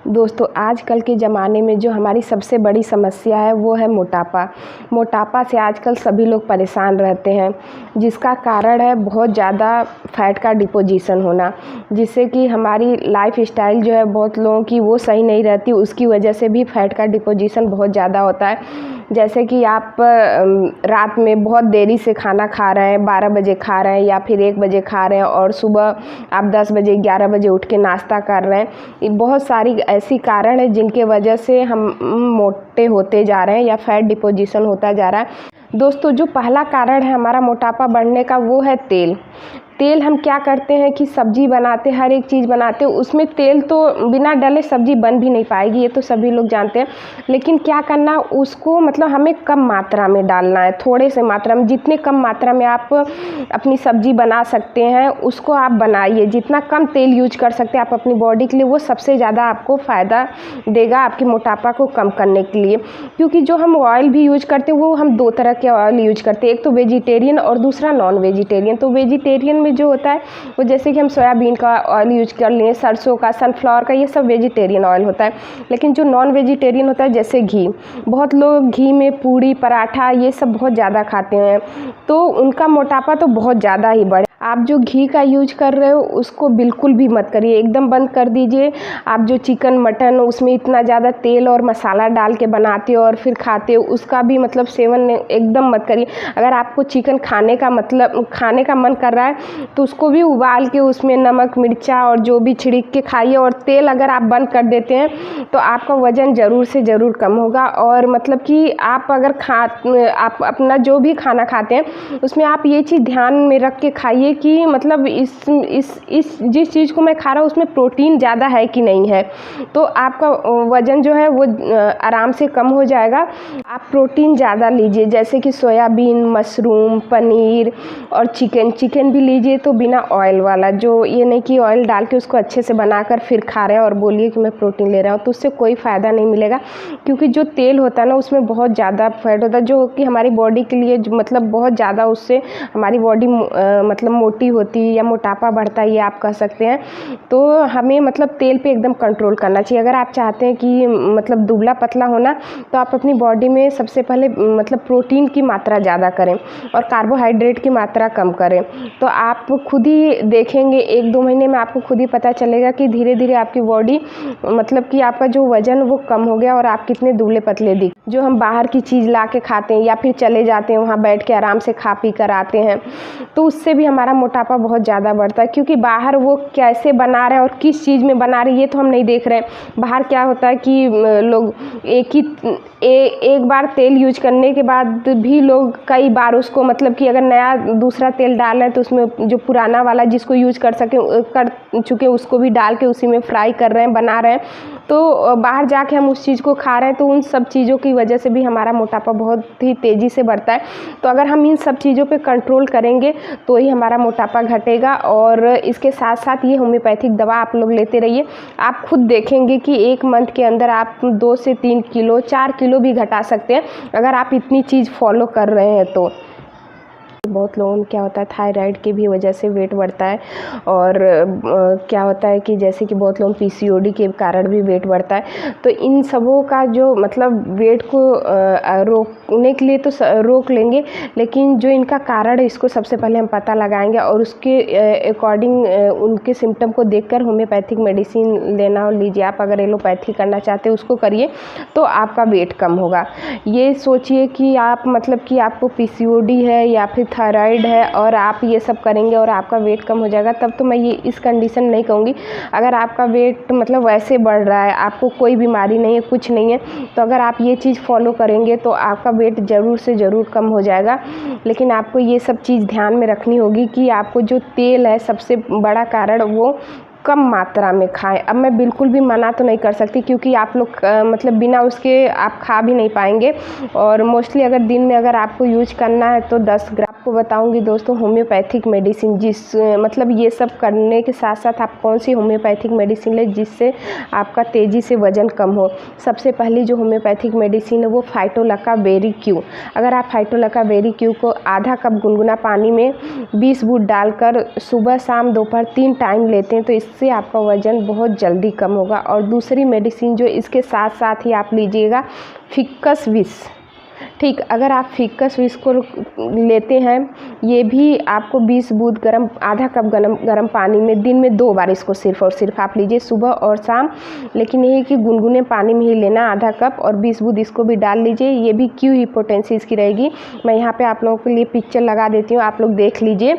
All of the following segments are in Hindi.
दोस्तों आजकल के ज़माने में जो हमारी सबसे बड़ी समस्या है वो है मोटापा। मोटापा से आजकल सभी लोग परेशान रहते हैं, जिसका कारण है बहुत ज़्यादा फैट का डिपोजिशन होना, जिससे कि हमारी लाइफ़स्टाइल जो है बहुत लोगों की वो सही नहीं रहती, उसकी वजह से भी फैट का डिपोजिशन बहुत ज़्यादा होता है। जैसे कि आप रात में बहुत देरी से खाना खा रहे हैं, 12 बजे खा रहे हैं या फिर 1 बजे खा रहे हैं और सुबह आप 10 बजे 11 बजे उठ के नाश्ता कर रहे हैं। ये बहुत सारी ऐसी कारण है जिनके वजह से हम मोटे होते जा रहे हैं या फैट डिपोजिशन होता जा रहा है। दोस्तों जो पहला कारण है हमारा मोटापा बढ़ने का वो है तेल। तेल हम क्या करते हैं कि सब्ज़ी बनाते, हर एक चीज़ बनाते, उसमें तेल तो बिना डाले सब्ज़ी बन भी नहीं पाएगी, ये तो सभी लोग जानते हैं। लेकिन क्या करना, उसको मतलब हमें कम मात्रा में डालना है, थोड़े से मात्रा में, जितने कम मात्रा में आप अपनी सब्ज़ी बना सकते हैं उसको आप बनाइए। जितना कम तेल यूज कर सकते हैं आप अपनी बॉडी के लिए, वो सबसे ज़्यादा आपको फ़ायदा देगा आपके मोटापा को कम करने के लिए। क्योंकि जो हम ऑयल भी यूज करते हैं वो हम 2 तरह के ऑयल यूज करते हैं, एक तो वेजिटेरियन और दूसरा नॉन वेजिटेरियन। तो वेजिटेरियन में जो होता है वो जैसे कि हम सोयाबीन का ऑयल यूज कर लिए, सरसों का, सनफ्लावर का, ये सब वेजिटेरियन ऑयल होता है। लेकिन जो नॉन वेजिटेरियन होता है जैसे घी, बहुत लोग घी में पूड़ी पराठा ये सब बहुत ज़्यादा खाते हैं, तो उनका मोटापा तो बहुत ज़्यादा ही बढ़े। आप जो घी का यूज कर रहे हो उसको बिल्कुल भी मत करिए, एकदम बंद कर दीजिए। आप जो चिकन मटन उसमें इतना ज़्यादा तेल और मसाला डाल के बनाते हो और फिर खाते हो, उसका भी मतलब सेवन एकदम मत करिए। अगर आपको चिकन खाने का मन कर रहा है तो उसको भी उबाल के उसमें नमक मिर्चा और जो भी छिड़क के खाइए। और तेल अगर आप बंद कर देते हैं तो आपका वज़न ज़रूर से ज़रूर कम होगा। और मतलब कि आप अगर आप अपना जो भी खाना खाते हैं उसमें आप ये चीज़ ध्यान में रख के खाइए कि मतलब इस जिस चीज़ को मैं खा रहा हूँ उसमें प्रोटीन ज़्यादा है कि नहीं है, तो आपका वज़न जो है वो आराम से कम हो जाएगा। आप प्रोटीन ज़्यादा लीजिए, जैसे कि सोयाबीन, मशरूम, पनीर और चिकन भी लीजिए, तो बिना ऑयल वाला, जो ये नहीं कि ऑयल डाल के उसको अच्छे से बनाकर फिर खा रहे हैं और बोलिए कि मैं प्रोटीन ले रहा हूँ, तो उससे कोई फ़ायदा नहीं मिलेगा। क्योंकि जो तेल होता है ना उसमें बहुत ज़्यादा फैट होता है, जो कि हमारी बॉडी के लिए मतलब बहुत ज़्यादा, उससे हमारी बॉडी मतलब मोटी होती है या मोटापा बढ़ता है, ये आप कह सकते हैं। तो हमें मतलब तेल पे एकदम कंट्रोल करना चाहिए। अगर आप चाहते हैं कि मतलब दुबला पतला होना, तो आप अपनी बॉडी में सबसे पहले मतलब प्रोटीन की मात्रा ज़्यादा करें और कार्बोहाइड्रेट की मात्रा कम करें। तो आप खुद ही देखेंगे 1-2 महीने में आपको खुद ही पता चलेगा कि धीरे धीरे आपकी बॉडी मतलब कि आपका जो वज़न वो कम हो गया और आप कितने दुबले पतले दिख। जो हम बाहर की चीज़ ला के खाते हैं या फिर चले जाते हैं वहाँ बैठ के आराम से खा पी कर आते हैं, तो उससे भी हमारा मोटापा बहुत ज़्यादा बढ़ता है। क्योंकि बाहर वो कैसे बना रहे हैं और किस चीज़ में बना रहे हैं ये तो हम नहीं देख रहे हैं। बाहर क्या होता है कि लोग एक बार तेल यूज करने के बाद भी लोग कई बार उसको मतलब कि अगर नया दूसरा तेल डाल रहे हैं तो उसमें जो पुराना वाला जिसको यूज कर चुके उसको भी डाल के उसी में फ्राई कर रहे हैं, बना रहे हैं। तो बाहर जाके हम उस चीज़ को खा रहे हैं, तो उन सब चीज़ों की वजह से भी हमारा मोटापा बहुत ही तेज़ी से बढ़ता है। तो अगर हम इन सब चीज़ों पे कंट्रोल करेंगे तो ही हमारा मोटापा घटेगा। और इसके साथ साथ ये होम्योपैथिक दवा आप लोग लेते रहिए। आप खुद देखेंगे कि 1 मंथ के अंदर आप 2 से 3 किलो 4 किलो भी घटा सकते हैं अगर आप इतनी चीज़ फॉलो कर रहे हैं तो। बहुत लोगों में क्या होता है थायराइड की भी वजह से वेट बढ़ता है। और क्या होता है कि जैसे कि बहुत लोग पीसीओडी के कारण भी वेट बढ़ता है। तो इन सबों का जो मतलब वेट को रोकने के लिए तो रोक लेंगे, लेकिन जो इनका कारण है इसको सबसे पहले हम पता लगाएंगे और उसके अकॉर्डिंग उनके सिम्टम को देखकर होम्योपैथिक मेडिसिन लेना लीजिए। आप अगर एलोपैथी करना चाहते हैं उसको करिए तो आपका वेट कम होगा। ये सोचिए कि आप मतलब कि आपको पीसीओडी है या फिर थायराइड है और आप ये सब करेंगे और आपका वेट कम हो जाएगा, तब तो मैं ये इस कंडीशन नहीं कहूँगी। अगर आपका वेट मतलब वैसे बढ़ रहा है, आपको कोई बीमारी नहीं है, कुछ नहीं है, तो अगर आप ये चीज़ फॉलो करेंगे तो आपका वेट ज़रूर से ज़रूर कम हो जाएगा। लेकिन आपको ये सब चीज़ ध्यान में रखनी होगी कि आपको जो तेल है सबसे बड़ा कारण वो कम मात्रा में खाएं। अब मैं बिल्कुल भी मना तो नहीं कर सकती क्योंकि आप लोग मतलब बिना उसके आप खा भी नहीं पाएंगे। और मोस्टली अगर दिन में अगर आपको यूज करना है तो 10 ग्राम आपको बताऊंगी दोस्तों होम्योपैथिक मेडिसिन, मतलब ये सब करने के साथ साथ आप कौन सी होम्योपैथिक मेडिसिन लें जिससे आपका तेज़ी से वज़न कम हो। सबसे पहली जो होम्योपैथिक मेडिसिन है वो फाइटोलक्का बेरी क्यू। अगर आप फाइटोलक्का बेरी क्यू को आधा कप गुनगुना पानी में 20 बूंद डालकर सुबह शाम दोपहर 3 टाइम लेते हैं तो इससे आपका वज़न बहुत जल्दी कम होगा। और दूसरी मेडिसिन जो इसके साथ साथ ही आप लीजिएगा फिक्कस विष। ठीक, अगर आप फिक्कस विष को लेते हैं, ये भी आपको 20 बूंद आधा कप गरम पानी में दिन में 2 बार इसको सिर्फ और सिर्फ आप लीजिए, सुबह और शाम। लेकिन ये कि गुनगुने पानी में ही लेना आधा कप, और 20 बूंद इसको भी डाल लीजिए। ये भी क्यू हिपोटेंसी इसकी रहेगी। मैं यहाँ पे आप लोगों के लिए पिक्चर लगा देती हूँ, आप लोग देख लीजिए।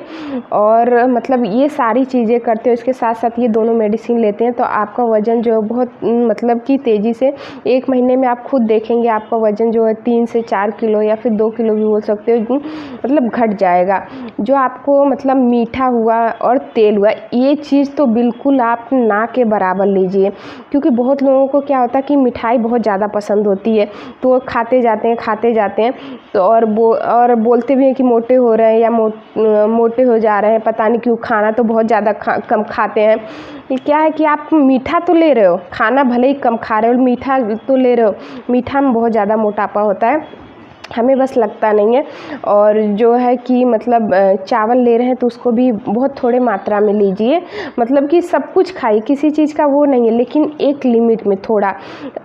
और मतलब ये सारी चीज़ें करते हो, इसके साथ साथ ये दोनों मेडिसिन लेते हैं तो आपका वज़न जो है बहुत मतलब कि तेज़ी से 1 महीने में आप खुद देखेंगे आपका वज़न जो है 3 से 4 किलो या फिर 2 किलो भी बोल सकते हो, मतलब घट जाएगा। जो आपको मतलब मीठा हुआ और तेल हुआ, ये चीज़ तो बिल्कुल आप ना के बराबर लीजिए, क्योंकि बहुत लोगों को क्या होता है कि मिठाई बहुत ज़्यादा पसंद होती है तो वो खाते जाते हैं तो और बोलते भी हैं कि मोटे हो रहे हैं या मोटे हो जा रहे हैं, पता नहीं क्यों। खाना तो बहुत ज़्यादा कम खाते हैं। क्या है कि आप मीठा तो ले रहे हो, खाना भले ही कम खा रहे हो, मीठा तो ले रहे हो, मीठा में बहुत ज़्यादा मोटापा होता है, हमें बस लगता नहीं है। और जो है कि मतलब चावल ले रहे हैं तो उसको भी बहुत थोड़े मात्रा में लीजिए, मतलब कि सब कुछ खाइए, किसी चीज़ का वो नहीं है, लेकिन एक लिमिट में थोड़ा।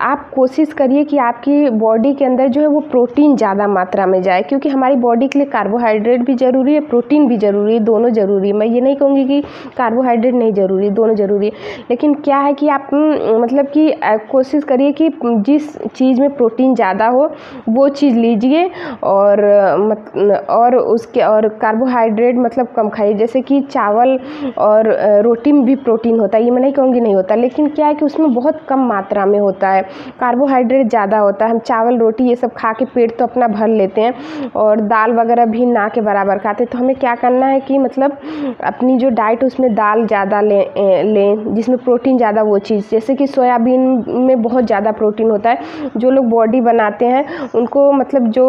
आप कोशिश करिए कि आपकी बॉडी के अंदर जो है वो प्रोटीन ज़्यादा मात्रा में जाए, क्योंकि हमारी बॉडी के लिए कार्बोहाइड्रेट भी ज़रूरी है, प्रोटीन भी ज़रूरी है, दोनों ज़रूरी है। मैं ये नहीं कहूँगी कि कार्बोहाइड्रेट नहीं ज़रूरी, दोनों ज़रूरी है। लेकिन क्या है कि आप मतलब कि कोशिश करिए कि जिस चीज़ में प्रोटीन ज़्यादा हो वो चीज़ लीजिए, और कार्बोहाइड्रेट मतलब कम खाइए। जैसे कि चावल और रोटी में भी प्रोटीन होता है, ये मैं नहीं कहूँगी नहीं होता, लेकिन क्या है कि उसमें बहुत कम मात्रा में होता है, कार्बोहाइड्रेट ज़्यादा होता है। हम चावल रोटी ये सब खा के पेट तो अपना भर लेते हैं, और दाल वगैरह भी ना के बराबर खाते हैं। तो हमें क्या करना है कि मतलब अपनी जो डाइट उसमें दाल ज़्यादा लें जिसमें प्रोटीन ज़्यादा, वो चीज़ जैसे कि सोयाबीन में बहुत ज़्यादा प्रोटीन होता है। जो लोग बॉडी बनाते हैं उनको मतलब जो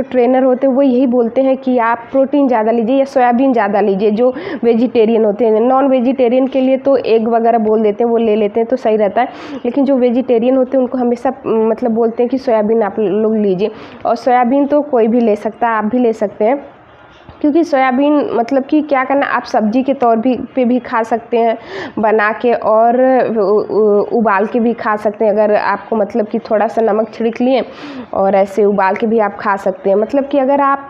ट्रेनर होते हैं वो यही बोलते हैं कि आप प्रोटीन ज़्यादा लीजिए या सोयाबीन ज़्यादा लीजिए। जो वेजिटेरियन होते हैं, नॉन वेजिटेरियन के लिए तो एग वगैरह बोल देते हैं, वो ले लेते हैं तो सही रहता है, लेकिन जो वेजिटेरियन होते हैं उनको हमेशा मतलब बोलते हैं कि सोयाबीन आप लोग लीजिए। और सोयाबीन तो कोई भी ले सकता है, आप भी ले सकते हैं, क्योंकि सोयाबीन मतलब कि क्या करना, आप सब्जी के तौर पे भी खा सकते हैं बना के, और उबाल के भी खा सकते हैं। अगर आपको मतलब कि थोड़ा सा नमक छिड़क लिए और ऐसे उबाल के भी आप खा सकते हैं। मतलब कि अगर आप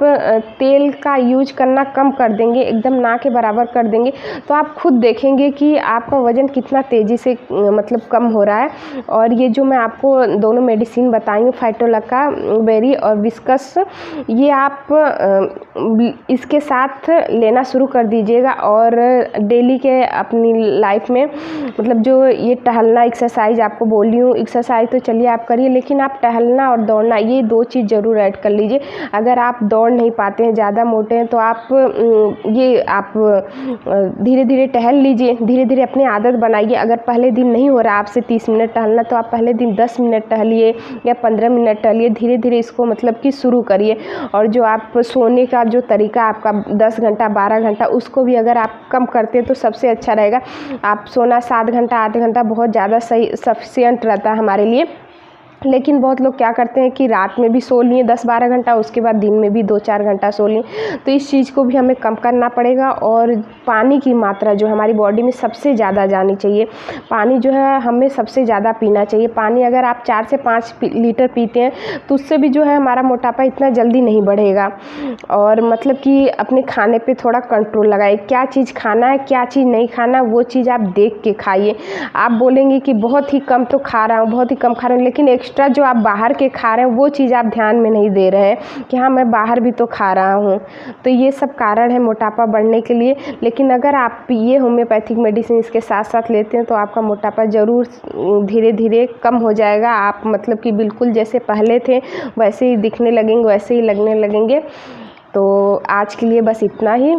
तेल का यूज करना कम कर देंगे, एकदम ना के बराबर कर देंगे, तो आप खुद देखेंगे कि आपका वज़न कितना तेज़ी से मतलब कम हो रहा है। और ये जो मैं आपको दोनों मेडिसिन बताई हूँ, फाइटोलक्का बेरी और विस्कस, ये आप इसके साथ लेना शुरू कर दीजिएगा। और डेली के अपनी लाइफ में मतलब जो ये टहलना, एक्सरसाइज आपको बोल रही हूँ, एक्सरसाइज तो चलिए आप करिए, लेकिन आप टहलना और दौड़ना, ये 2 चीज़ ज़रूर ऐड कर लीजिए। अगर आप दौड़ नहीं पाते हैं, ज़्यादा मोटे हैं, तो आप धीरे धीरे टहल लीजिए, धीरे धीरे अपनी आदत बनाइए। अगर पहले दिन नहीं हो रहा आपसे 30 मिनट टहलना, तो आप पहले दिन 10 मिनट टहलिए या 15 मिनट टहलिए, धीरे धीरे इसको मतलब कि शुरू करिए। और जो आप सोने का जो तरीका आपका 10 घंटा 12 घंटा, उसको भी अगर आप कम करते हैं तो सबसे अच्छा रहेगा। आप सोना 7 घंटा 8 घंटा बहुत ज़्यादा सही सफिशिएंट रहता है हमारे लिए। लेकिन बहुत लोग क्या करते हैं कि रात में भी सो लिए 10-12 घंटा, उसके बाद दिन में भी 2-4 घंटा सो लिए। तो इस चीज़ को भी हमें कम करना पड़ेगा। और पानी की मात्रा जो हमारी बॉडी में सबसे ज़्यादा जानी चाहिए, पानी जो है हमें सबसे ज़्यादा पीना चाहिए। पानी अगर आप 4 से 5 लीटर पीते हैं तो उससे भी जो है हमारा मोटापा इतना जल्दी नहीं बढ़ेगा। और मतलब कि अपने खाने पे थोड़ा कंट्रोल लगाइए, क्या चीज़ खाना है क्या चीज़ नहीं खाना, वो चीज़ आप देख के खाइए। आप बोलेंगे कि बहुत ही कम तो खा रहा हूँ, बहुत ही कम खा रहा हूँ, लेकिन एक्स्ट्रा जो आप बाहर के खा रहे हैं वो चीज़ आप ध्यान में नहीं दे रहे हैं कि हाँ मैं बाहर भी तो खा रहा हूँ। तो ये सब कारण है मोटापा बढ़ने के लिए। लेकिन अगर आप ये होम्योपैथिक मेडिसिन इसके साथ साथ लेते हैं तो आपका मोटापा ज़रूर धीरे धीरे कम हो जाएगा। आप मतलब कि बिल्कुल जैसे पहले थे वैसे ही दिखने लगेंगे, वैसे ही लगने लगेंगे। तो आज के लिए बस इतना ही।